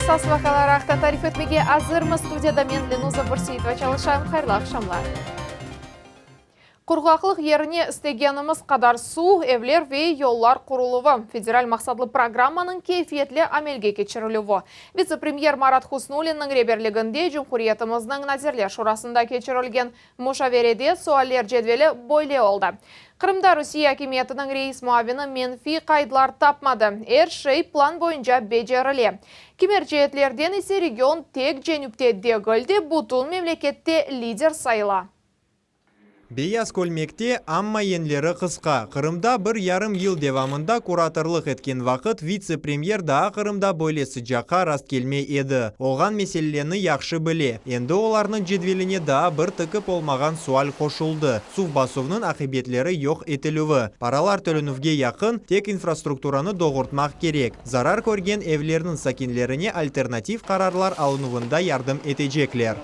сас вақаларақта тариф етмеге азырмы студияда мен Ленуза Бурсейтова çalışayım. Hayırlı akşamlar. Құрғақлық еріне істегеніміз қадар су, evler ve yollar құрылуы. Федераль мақсатлы программаның кейфиетлі амелге кечірілуі. Вице-премьер Марат Хуснулинның реберлігінде Жұмхуриетіміздің Назерлер шурасында кечірілген мушавереде суалер жедвелі бойле олды. Қырымда Русия хакимиетінің рейс муавины менфи қайдылар тапмады. Шей план бойынша бежеріле. Кемерчетлерден есе регион тек женюпте дегілді, бұтыл мемлекетте лидер сайла. Бейяз көлмекте амма енлері қысқа. Қырымда 1,5 ел девамында кураторлық еткен вақыт вице-премьер да Қырымда бойлесі жаққа раст келмей еді. Оған меселені яқшы біле. Енді оларның жедвеліне да бір тікіп олмаған суал қошылды. Сув басуының ақибетлері йоқ етілуі. Паралар төлінуге яқын тек инфраструктураны доғыртмақ керек. Зарар көрген евлерінің сакинлеріне альтернатив қарарлар алынуында ярдым етежеклер.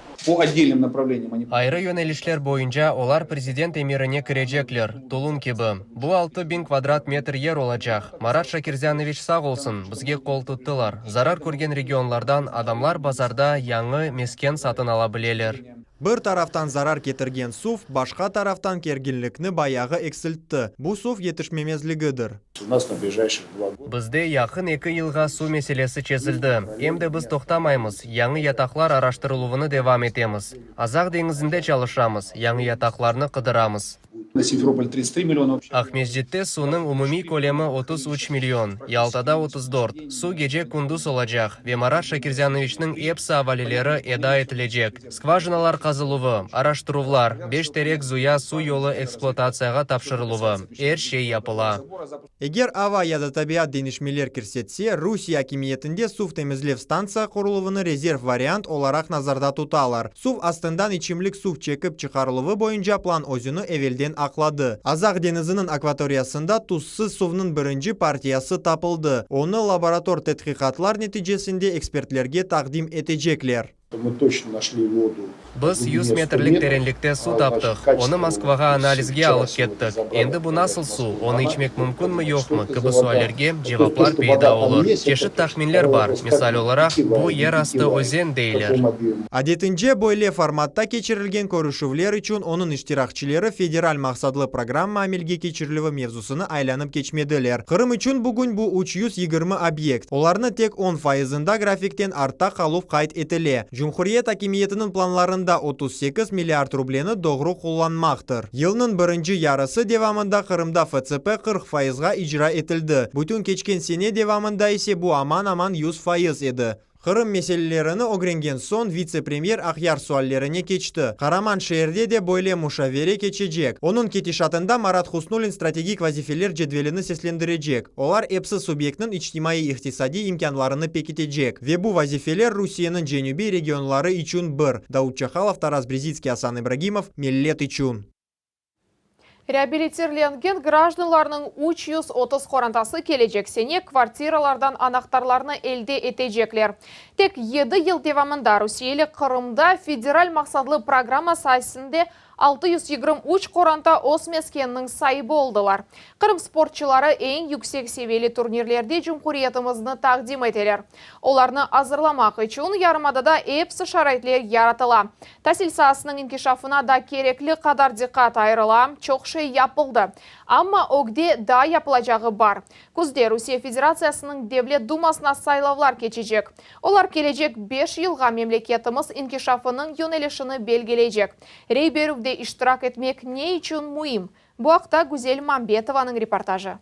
Айры yönelişler boyunca олар президент эмиріне кірежеклер. Тулун кебі. Бұл 6000 квадрат метр ер олacak. Марат Шакирзянович сақ олсын. Бізге қол тұттылар. Зарар көрген регионлардан адамлар базарда яңы мескен сатын ала білелер. Бір тарафтан зарар кетірген сув, башқа тарафтан кергенлікні баяғы эксілтті. Бұл сув етішмемезлігідір. Бізде яқын 2 елға су меселесі чезілді. Емді біз тоқтамаймыз. Яңы ятақлар араштырылуыны девам етеміз. Азақ деңізінде çalışамыз. Яңы ятақларны қыдырамыз. Ахмезжетте суның умуми көлемі 33 миллион, Ялтада 34. Су гece күндіз olacak ve Марат Шакирзяновичның епсі авалелері еда етілежек. Скважиналар қазылуы, араштырулар, 5 терек зуя су yolu эксплуатацияға тапшырылуы. Шей yapıla. Егер ава яда табиат денішмелер кірсетсе, Русия хакимиетінде сув темізлев станция құрылуыны резерв вариант оларақ назарда тұталар. Сув астындан içimlik сув чекіп чықарылуы бойынша план өзіні evелден ақлады. Азақ денізінің акваториясында тузсыз сувның бірінші партиясы тапылды. Оны лаборатор тетқиқатлар нәтижесінде экспертлерге тақдим етежеклер. Біз 100 метрлік тереңлікте су таптық. Оны Москваға анализге алып кеттік. Енді бұл насыл су? Оны içmek мүмкін мі, жоқ мы? Кібі суалерге жеваплар пейда olur. Чешіт тахминлер бар. Мисал оларақ, бұл ер асты өзен дейлер. Адетінже бойле форматта кечірілген көрішувлер үшін оның іштирақчылары федераль мақсадлы программа амелге кечірілігі мевзусыны айланып кечмеділер. Қырым үшін бүгін бұл 320 объект. Оларны тек 10%-ында графиктен артта қалуп қайт етіле. Жұмхуриет хакимиетінің планларында 38 миллиард рублені доғру қолланмақтыр. Елінің бірінші ярысы девамында Қырымда ФЦП 40%-ға ижра етілді. Бүтін кечкен сене девамында есе бұл аман-аман 100% еді. Қырым меселелеріні огренген сон вице-премьер Ахяр суаллеріне кечті. Қараман шерде де бойле мушавере кечежек. Оның кетишатында Марат Хуснулин стратегик вазифелер жедвеліні сеслендірежек. Олар эпсі субъектінің ичтимai иқтисади имканларыны пекетежек. Ве бу вазифелер Русияның женюби регионлары ичун бір. Дауд Чахалов, Тарас Брезицкий, Асан Ибрагимов, Меллет ичун. Реабилитирленген гражданларының 330 қорантасы келечек сене квартиралардан анақтарларны елде етежеклер. Тек 7 ел девамында Русиялы Қырымда федераль мақсадлы программа сайысында 623 қоранта осмескеннің сайы болдылар. Қырым спортчылары ең yüksek севелі турнирлерде Жұмхуриетімізді тақдим етелер. Оларны азырламақ үшін ярымадада епсі шарайтлер яратыла. Тәсіл сahasының инкишафына да кереклі қадар диқат айрыла, çok şey yapıldı. Ama огде да yapılacағы бар. Күзде Русия Федерациясының Devlet Думасына сайлаулар кечежек. Олар кележек 5 жылға мемлекетіміз инкишафының yönelişini белгелейжек. Рейберувде iştirak etmek ne için muhim? Bu haqda Güzel Mambetovanың репортажы.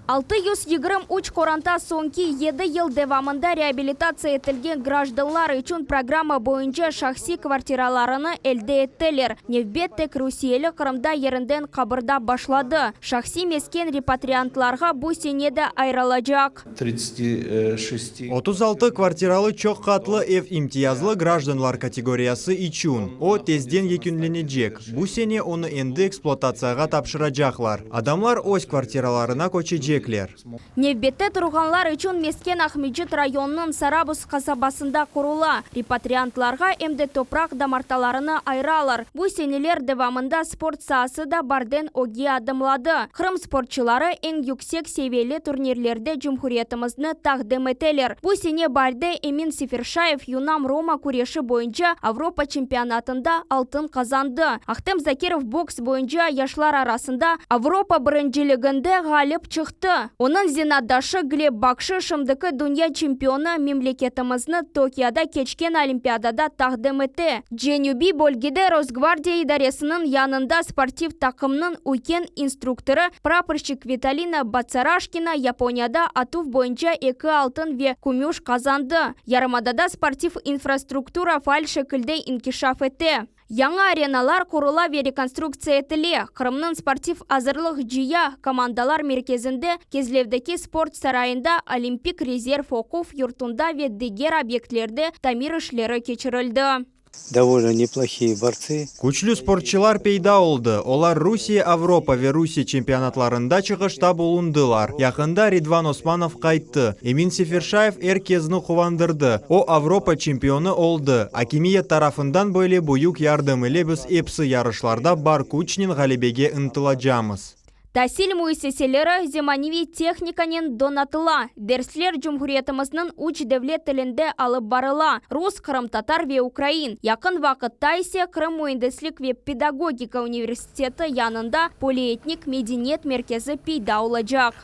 623 қоранта соңки 7 ел девамында реабилитация етілген гражданлар үшін программа бойынша шахси квартираларыны әлде еттелер. Невбеттек Русиялы Қырымда ерінден қабырда башлады. Шахси мескен репатриантларға бұл сенеді айралажақ. 36 квартиралы чоқ қатлы эв имтиязлы гражданлар категориясы ичун. О тезден екінленежек. Бұл сене оны енді эксплуатацияға тапшырачақлар. Адамлар ось квартираларына көчежек. этежеклер. Невбетте тұрғанлар үшін Мескен Ахмеджет районының Сарабус қасабасында құрула. Репатриантларға әмді топрақ дамарталарыны айралар. Бұл сенелер девамында спорт саасы да барден оге адымлады. Қырым спортчылары ең yüksek севелі турнирлерде Жұмхуриетімізді тақдым етелер. Бұл сене барды Эмин Сефершаев Юнам Рома күреші бойынша Авропа чемпионатында алтын қазанды. Ахтем Закиров бокс бойынша яшлар арасында Авропа біріншілігінде ғалып шықты. Оның зенадашы Глеб Бакшы шымдықы дүния чемпионы мемлекетімізні Токиода кечкен олимпиадада тақдым етті. Дженюби бөлгеде Росгвардия идаресінің янында спортив тақымның үлкен инструкторы прапорщик Виталина Бацарашкина Японияда атув бойынша 2 алтын ве күміш қазанды. Ярымадада спортив инфраструктура фаль шекілде инкишаф етті. Яңа ареналар құрула ве реконструкция етіле. Қырымның спортив азырлық жия командалар мерkezінде Кезлевдеки спорт сарайында Олимпик резерв оқув юртында ве дегер объектлерде тамир ішлері кечірілді. Довольно неплохие борцы. Күчлі спортчылар пейда олды. Олар Русия, Авропа ве Русия чемпионатларында чығышта болундылар. Яқында Ридван Османов қайтты. Эмин Сефершаев кезіні қувандырды. О Авропа чемпионы олды. Акимиет тарафындан бөле бұйық ярдым еле біз эпсы ярышларда бар күчнен ғалибеге ынтыладжамыз. Тәсіл мүйсеселері земаневи техниканен донатыла. Дерслер Жұмхуриетіміздің үч девлет тілінде алып барыла. Рус, Қырым татар ве Украин. Якын вақытта есе Қырым мойындеслік ве педагогика университеті янында полиэтник мединет меркезі пейда олajak.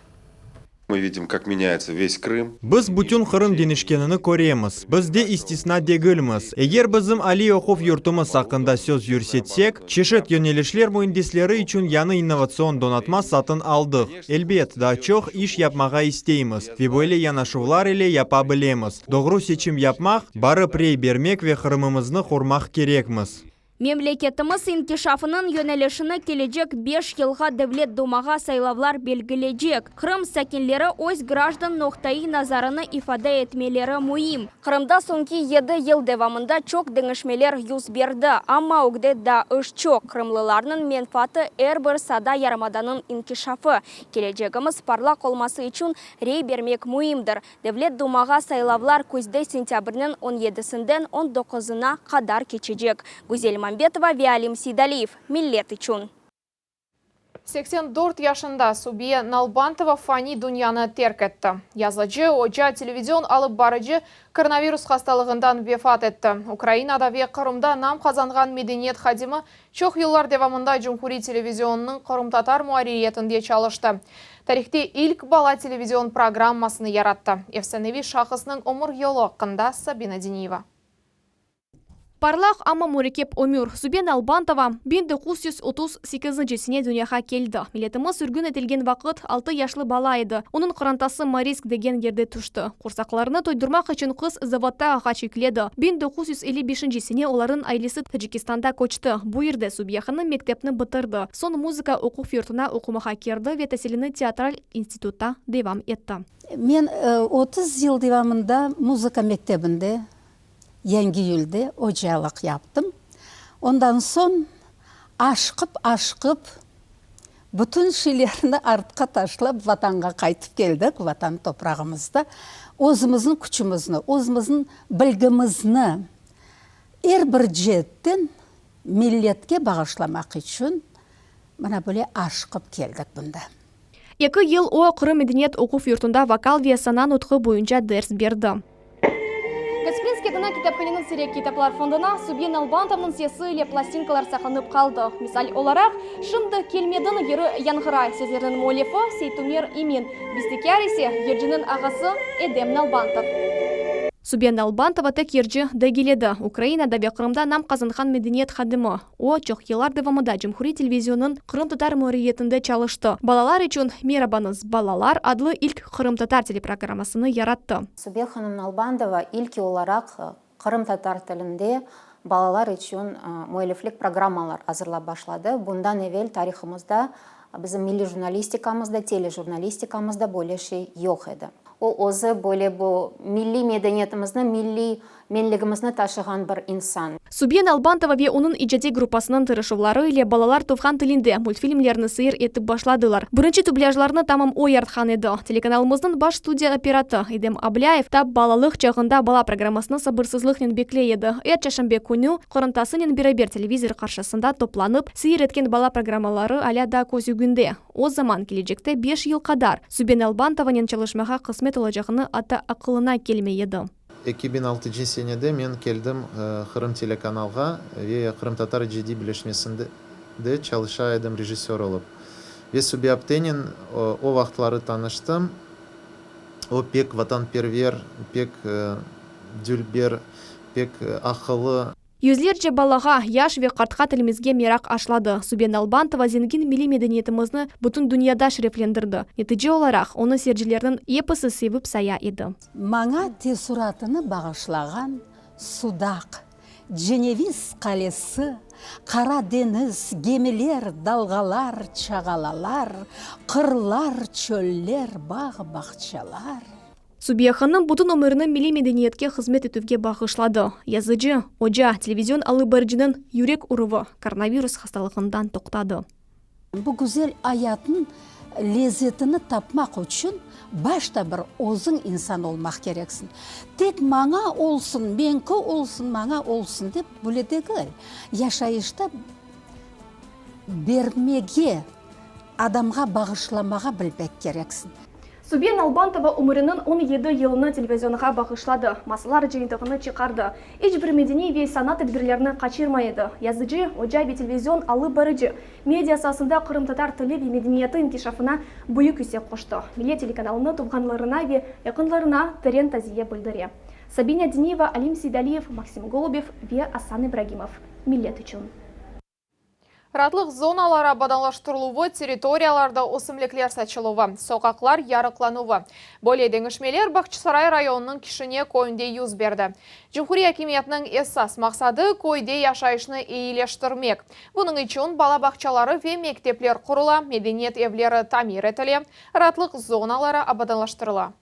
Мы видим, как меняется весь Крым. Біз бүтін Қырым денішкенini көреміз. Бізде истисна дегілміз. Егер бізім Али оқув юртымыз сақында сөз юрсетсек, чешет йөнелішлер мойындеслері үшін яны инновацион донатма сатын алдық. Элбет, да чоқ иш yapmaға істейміз. Вебойле янашулар еле япа білеміз. Доғру сечім yapmaq, бары прей бермек ве Қырымымызны қормақ керекміз. Мемлекетіміз инкишафының йөнелешіні кележек 5 елға Девлет Думаға сайлавлар белгілежек. Қырым сәкенлері өз граждан ноқтайы назарыны ифада етмелері мұйым. Қырымда соңки 7 ел девамында чок деңішмелер юз берді. Амма өгде да үш чок. Қырымлыларының менфаты әрбір сада ярмаданын инкишафы. Кележегіміз парлақ олмасы үшін рей бермек мұйымдыр. Девлет Думаға сайлавлар көзде сентябрінің 17-сінден 19-ына қадар кечежек. Гүзел Мамбетова, Виалим Сидалиев, Миллет Ичун. 84 yaşında Subiye Nalbantova fani dünyаны terk etті. Yazıcı, oca, televizyon alıp barıcı koronavirus hastalığından vefat etti. Ukraynada ve Kırım'da nam kazanған medeniyet hadimi çok yıllar devamında Cumhuriyet Televizyonu'nun Kırım Tatar muharriyetinde çalıştı. Tarihte ilk bala televizyon programmasını yarattı. Efsanevi şahısının umur yolu hakkında Sabina Deniyeva. Парлах ама мурекеп өмір. Субен Албантова 1938-сіне дүнияға келді. Милетіміз үргін етілген вақыт 6 яшлы бала еді. Оның қырантасы Мариск деген ерде түшті. Құрсақларыны тойдырмақ үшін қыз заводта аға чекледі. 1955-сіне оларын айлесі Таджикистанда көчті. Бұл ерде Субияхының мектепні бітірді. Сон музыка оқу фертуна оқымаға керді ве тәселіні театраль институтта девам етті. Мен 30 жыл девамында музыка мектебінде Янгиюльде ocağılık yaptım. Ondan son aşkıp bütün şeylerini artqa taşlap vatanға qaytып келдік, vatan toprağımızda. Özümüzün küçümüzünü, özümüzün bilgimizni bir jetten milletke bağışlamak için bana böyle aşkıp geldik bunda. 2 yıl o Kırım Medeniyet Okuv yurtunda vokal ve sanan utqı boyunca ders berdi. Каспийский дана китапханенің сирек китаплар фондына Субьен Албантовның сесі или пластинкалар сақынып қалды. Мисал оларақ, шынды келмедің ері Яңғырай сөздерінің молефі Сейтумер Имен, Бистекярисе ержінің ағасы Эдем Налбантов. Субьен Албантова тек ержі дәгеледі. Украинада ве Қырымда нам қазанған медениет хадымы. О, чоқ елар девамыда Жұмхури телевизионын Қырым татар мұриетінде чалышты. Балалар үшін Мерабаныз балалар адлы ilk Қырым татар телепрограммасыны яратты. Субьен ханым Албантова ilki olarak Қырым татар тілінде балалар үшін muhaliflik программалар hazırlап башлады. Bundan evvel tariximizde bizim milli jurnalistikамызда, telejurnalistikамызда böyle şey yok edi. O özü böyle bu milli medeniyetimizde, milli менлігімізні ташыған бір инсан. Субьен Албантова ве onun ижади группасының тырышулары ile балалар туфан тилинде мультфильмлерні сыйыр етіп башладылар. Бірінші дубляжларны тамам ой артқан еді. Телеканалымыздың баш студия операты Идем Абляев тап балалық чағында бала программасына сабырсызлықнен беклейеді. Эт чашамбе күні қорынтасынен бірабер телевизор қаршысында топланып, сыйыр еткен бала программалары аля да көзігінде. О заман кележекте 5 ел қадар. Субьен Албантованен çalışmaға қызмет olacağını ата ақылына келмейді. 2006 senede men keldim Kırım telekanalga ve Kırım Tatar ciddi birleşmesinde çalışaydım rejissör olup. Ve Subyaptenin o vaxtları tanıştım. O pek vatanperver, pek dülber, pek akıllı. Yüzlerce балаға, яш ве қартқа тілімізге мерақ ашлады. Субьен Албантова зенгин милли медениетімізні бүтін дүнияда шерефлендірді. Нетиже оларақ, оны серджілердің епісі севіп сая еді. Маңа тесуратыны бағышлаған судақ, Женевиз қалесі, қара деңіз, гемелер, далғалар, чағалалар, қырлар, чөллер, бақ-бақчалар. Субьяхының бұтын өмірінің милли медениетке қызмет етуге бағышлады. Языжы, ожа, телевизион алыбаржының юрек ұрывы коронавирус хасталығындан тоқтады. Бұл güzel аятын лезетіні тапмақ үшін башта бір озың инсан олмақ керексін. Тек маңа олсын, менкі олсын, маңа олсын деп бүледегі яшайышта бермеге, адамға бағышламаға білбек керексін. Субьен Албантова өмірінің 17 еліні телевизионға бағышлады. Масалар жиынтығыны чықарды. Ешбір медени ве санат тәдбірлеріні қачырмайды. Языжы, ожа бе телевизион алы барыжы. Медиа сасында Кырым татар тілі ве медениеті инкишафына бұйы күсек қошты. Миле телеканалыны туғанларына ве яқынларына тәрен тазие білдіре. Сабиня Денеева, Алим Сейдалиев, Максим Голубев ве Асан Ибрагимов. Милет үшін. Ратлық зоналары абадалаштырылуы, территорияларда өсімліклер сачылуы, соқақлар ярықлануы. Более деңішмелер Бақчысарай районының кішіне койынде юз берді. Жүмхури акимиятның эссас мақсады койде яшайышны ейлештірмек. Бұның үшін бала бақчалары ве мектеплер құрыла, медениет евлері тамир етіле, ратлық зоналары абадалаштырыла.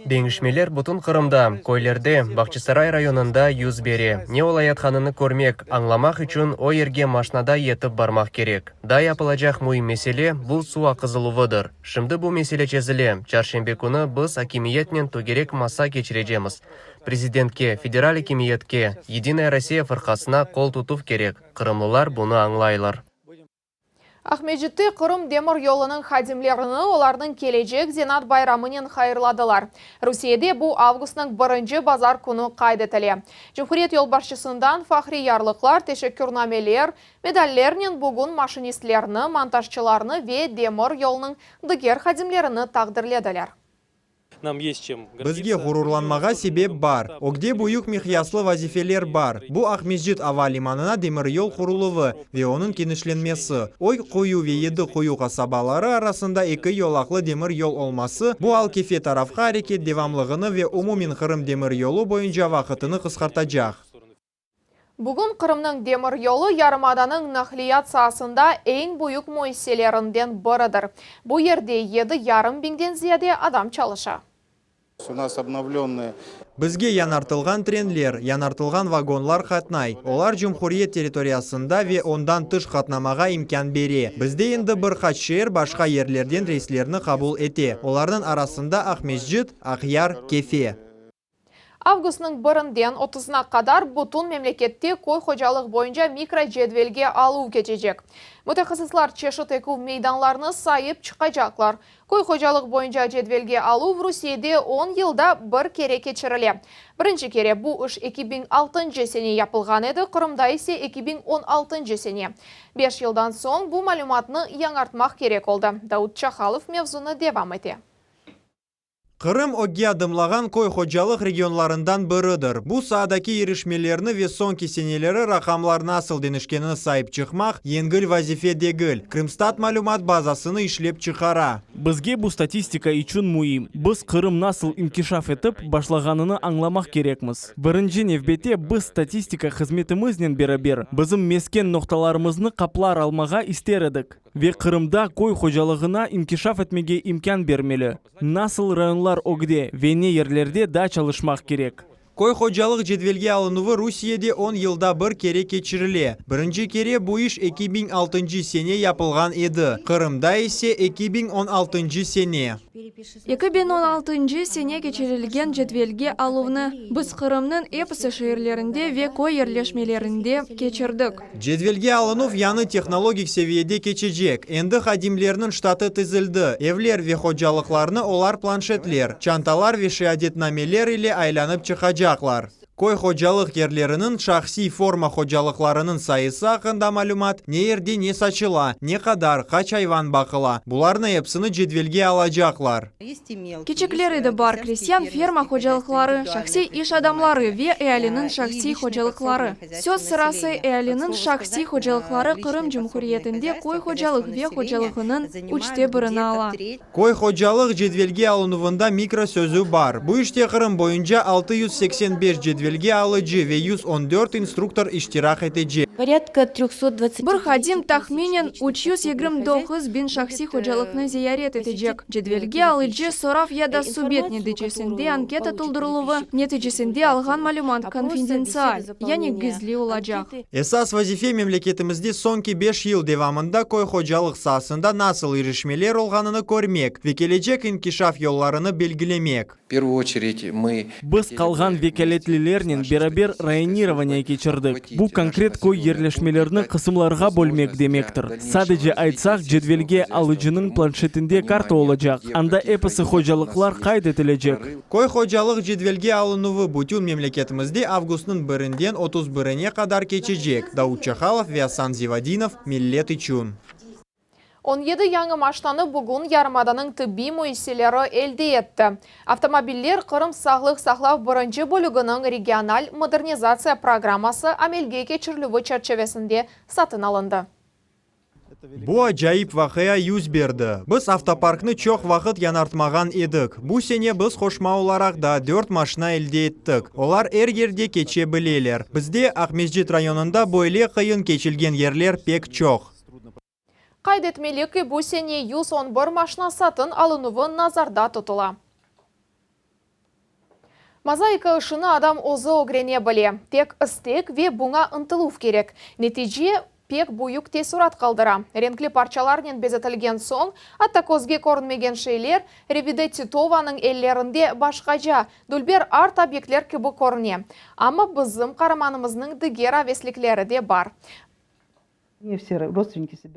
Деңішмелер бұтын Қырымда, көйлерде, Бақчысарай районында юз бере. Не ол аятханыны көрмек, аңламақ үшін о ерге машинада етіп бармақ керек. Дай апылажақ мұй меселе бұл суа қызылуыдыр. Шымды бұл меселе чезіле. Чаршембе күні біз акимиетнен тугерек маса кечірежеміз. Президентке, федераль акимиетке, Единая Россия фырқасына қол тұтув керек. Қырымлылар бұны аңлайлар. Ахмеджетті Қырым демір yolының хадимлеріні олардың кележек Зенат байрамынен хайырладылар. Русияде бұл августның 1-ші базар күні қайдетіле. Жүмхурет елбашчысындан фахри ярлықлар, тешеккүрнамелер, медаллерінен бүгін машинистлеріні, монтажчыларыны ве демір yolының дігер хадимлеріні тағдырледілер. Бізге ғурурланмаға себеп бар. Огде бұйық мехияслы вазифелер бар. Бұ Ахмеджет ава лиманына демір yol құрылуы ве оның кенішленмесі. Ой қойу ве еді қойу қасабалары арасында 2 yolақлы демір yol олмасы бұ алкефе тарафқа әрекет девамлығыны ве умумин Қырым демір yolu бойынша вақытыны қысқартажақ. Бүгін Қырымның демір yolu ярымаданың нақлият сасында ең бұйық мойселерінден бірідір. Бұл ерде 7,5 биңден зияде адам çalışа. У нас обновленные. Бізге янартылған тренлер, янартылған вагонлар қатнай. Олар Жүмхуриет территориясында ве ондан тыш қатнамаға имкан бере. Бізде енді бір қатшер башқа ерлерден рейслеріні қабыл ете. Олардың арасында Ахмеджет, Ақяр, Кефе. Августның 1-ден 30-на қадар бұтын мемлекетте қой қожалық бойынша микрожедвелге алу кетежек. Мұтақысыслар чешіт еку мейданларыны сайып чықайжақлар. Қой қожалық бойынша жедвелге алу в Русияде 10 елда бір кере кечіріле. Бірінші кере бұл үш 2006 сене япылған еді, Қырымда есе 2016 сене. 5 елдан соң бұл малюматны яңартмақ керек олды. Дауд Чахалов мевзуны девам ете. Қырым оге адымлаған кой қожалық регионларындан бірідір. Бұл саадаки ерішмелеріні ве сон кесенелері рақамларына асыл денішкені сайып чықмақ, енгіл вазифе дегіл. Крымстат малюмат базасыны ішлеп чықара. Бізге бұл статистика үшін мұйым. Біз Қырым насыл инкишаф етіп, башлағаныны аңламақ керекміз. Бірінші невбете біз статистика қызметімізден бері-бер. Бізім мескен ноқталарымызны қаплар алмаға истерідік. Ве Қырымда кой қожалығына инкишаф етмеге имкан бермелі. Насыл районлар огде, вене ерлерде да çalışмақ керек. Кой хожалық жедвелге алынуы Русияде 10 жылда бір кере кечіріле. Бірінші кере bu iş 2006 sene yapılgan еді. Қырымда ise 2016 sene. 2016 сене кечірілген жедвелге алуыны біз Қырымның эпосы шehirlerinde ve koy yerleşmelerinde geçirdik. Жедвелге алынув яны технологик seviyede geçecek. Endi hadimlerinin ştatı tizildi. Evler ve hocalıklarını olar planşetler, çantalar ve şehadetnameler ile aylanıp çıkacaklar. Koy hocalık yerlerinin şahsi forma hocalıklarının sayısı hakkında malumat ne yerde ne saçıla, ne kadar, kaç hayvan bakıla. Bularını hepsini cedvelge alacaklar. Küçükleri de var, Hristiyan firma hocalıkları, şahsi iş adamları ve ehalinin şahsi hocalıkları. Söz sırası ehalinin şahsi hocalıkları Kırım Cumhuriyeti'nde koy hocalık ve hocalığının 3'te birini ala. Koy hocalık cedvelge alınuvunda mikro sözü var. Bu işte Kırım boyunca 685 cedvelge alıcı ve 114 instruktor iştirak edecek. Bir hadim tahminen 329 bin şahsi hocalıkını ziyaret edecek. Cedvelge alıcı soraf ya da subet neticesinde anketa tolduruluğu neticesinde algan malumat konfidensiyal, yani gizli olacak. Esas vazife memleketimizde sonki 5 yıl devamında koy hocalık sahasında nasıl erişmeler olganını görmek ve gelecek inkişaf yollarını belgilemek. Biz kalgan vekaletlilerinin beraber rayonирование geçirdik. Bu konkret koy yerleşmelerini kısımlarga bölmek demektir. Sadece aytsak cedvelge alıcının planşetinde karta olacak. Anda eposı hocalıklar kaydedilecek. Koy hocalık cedvelge alınıvı bütün memleketimizde Avgust'un 1'inden 31'ine kadar geçecek. Davut Çakhalov ve Hasan Zivadinov, Millet için. 17 yangi maştаны bugün Yarımada'nın tıbbi müesseseleri elde etti. Avtomobiller Kırım Sağlık Saqlav 1. bölügünün regional modernizasiya programması amelge geçirilüvü çerçevesinde satın alındı. Bu acayip vakıya yüz berdi. Biz avtoparkını çok vakit yanartmagan edik. Bu sene biz hoşma olarak da 4 maşına elde ettik. Olar her yerde geçe bileler. Bizde Akmezcit rayonunda böyle kıyın geçilgen yerler pek çok. Kaydetmeli ki bu sene 111 maşına satın alınıvı nazarda tutula. Mozaika ışını adam ozu ogrene bile. Tek istek ve buna ıntılıv gerek. Netice pek büyük tesurat kaldıra. Renkli parçalarının bezetilgen son, hatta kozge korunmegen şeyler Revide Titova'nın ellerinde başkaca, dülber art obyektler gibi korune. Ama bizim kahramanımızın diğer aveslikleri de var.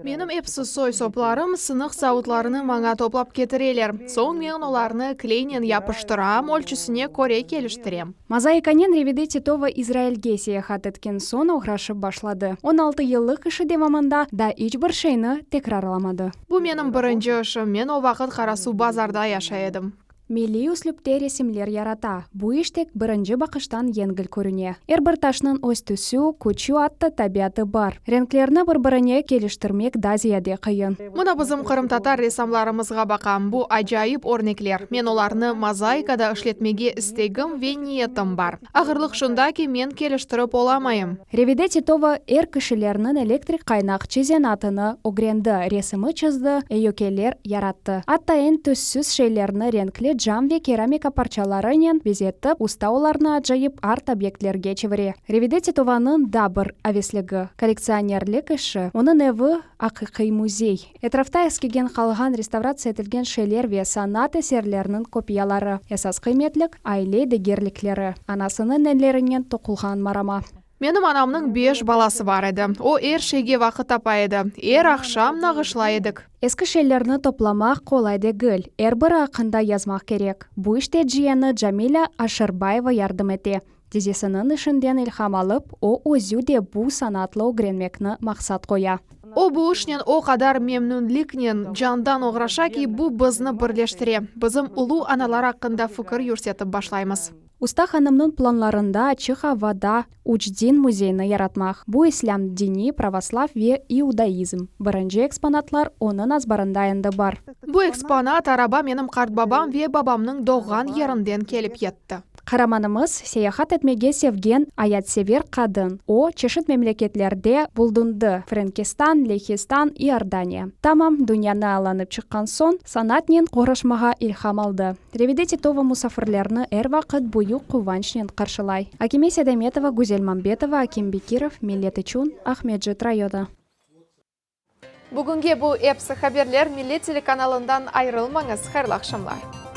Benim hepsi soy soplarım sınık savutlarını bana toplap getireler. Soğun men onlarını kleynen yapıştıram, ölçüsüne kore geliştirem. Mozaikanen Revide Titova İsrail'ge seyahat etken son uğraşıp başladı. 16 yıllık işi devamında da hiçbir şeyini tekrarlamadı. Bu benim birinci işim. Men o vakit Karasu bazarda yaşaydım. Milli üslupte resimler yarata. Bu iştek birinci bakıştan yengil көріне. Her taşның öz түсü, küçü atты tabiatı бар. Renklerini bir-birine geliştirmek da ziyade kıyın. Muna bizim Kırım Tatar ressamlarımızga bakam. Bu acayip örnekler. Men olarını mozaikada işletmege istegim ve niyetim var. Ağırlık şunda ki men geliştirip olamayım. Revide Titova kişilerinin elektrik kaynakçı zenatını ogrendi, resimi çizdi, öyküler yarattı. Hatta en tüssüz şeylerini renkli cam ve keramika parçalarıyla bezetip, ustalarını acayip art obyektlerge çeviri. Revide Titova'nın da bir avesligi, koleksiyonerlik işi. Onun evi haqiqiy muzey. Etrafta eskigen kalgan restavratsiya etilgen şeyler ve sanat eserlerinin kopyaları. Esas kıymetlik aile degerlikleri. Anasının ellerinden tokulgan marama. Benim anamның 5 balası var edi. O her şeyge vakit tapaydı. Her akşam nağışlaydık. Eski şeylerini toplamak kolay değil. Her bir hakkında yazmak gerek. Bu işte jiyani Jamila Ashirbayeva yardım etti. Dizesinin işinden ilham alıp, o özü de bu sanatlı öğrenmekni maksat koya. O bu işten o kadar memnunliknen candan uğraşa ki bu bizni birleştire. Bizim ulu analar hakkında fikir yürsetip başlayımız. Usta hanımның planlarında açık havada üç din muzeyini yaratmak. Bu İslam dini, pravoslav ve iudaizm. Birinci eksponatlar onun azbarında endi var. Bu eksponat araba benim kart babam ve babamның doğan yerinden kelip yetti. Қараманымыз саяхат этмеге севген аятсевер қадын. О чешет мемлекетлерде булдунды. Франкистан, Лехистан, Иордания. Тамам дүнияны аланып чыққан сон, санатнен қорашмаға илхам алды. Реведе Титова мұсафырлерні әр вақыт бұйу қуанчнен қаршылай. Акиме Седеметова, Гузель Мамбетова, Аким Бекиров, Милет Ичун, Ахмеджит районы. Бүгінге бұл эпсі хаберлер Милет телеканалынан айрылмаңыз. Хайырлы ақшамлар.